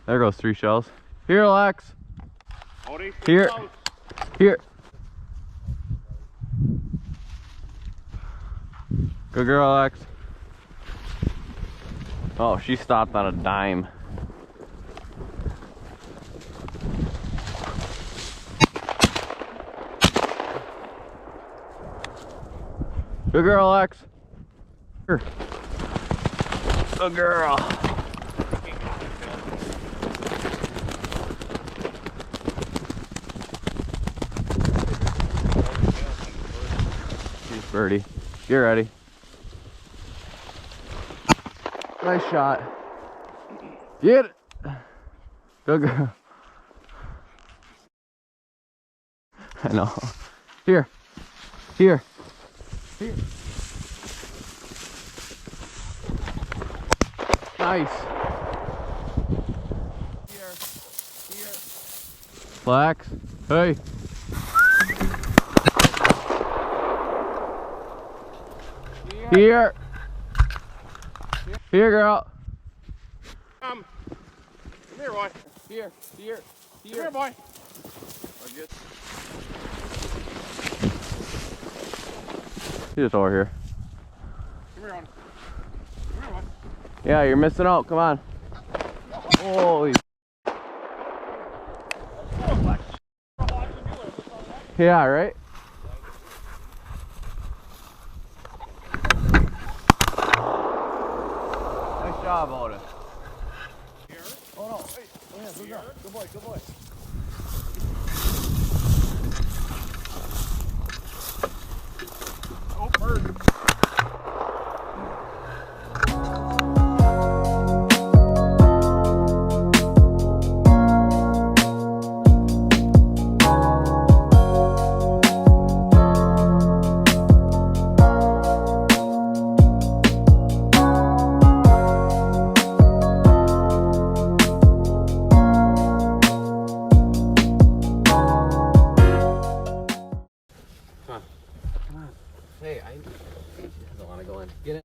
There goes 3 shells. Here, Lex. Here. Here. Good girl, Lex. Oh, she stopped on a dime. Good girl, Lex. Here. Good girl. She's birdie. You're ready. Nice shot. Get it. Good girl. I know. Here. Here. Here. Nice. Here. Here. Flax. Hey. Here. Here, girl. Come here, boy. Here. Here. Come here, boy. She's just over here. Come here, on. Come here, boy. Yeah, you're missing out. Come on. Holy. Yeah, right? Nice job, Otis. Here. Oh no, wait. Oh yeah, good girl. Good boy, good boy. Oh, bird. Hey, I don't want to go in. Get in.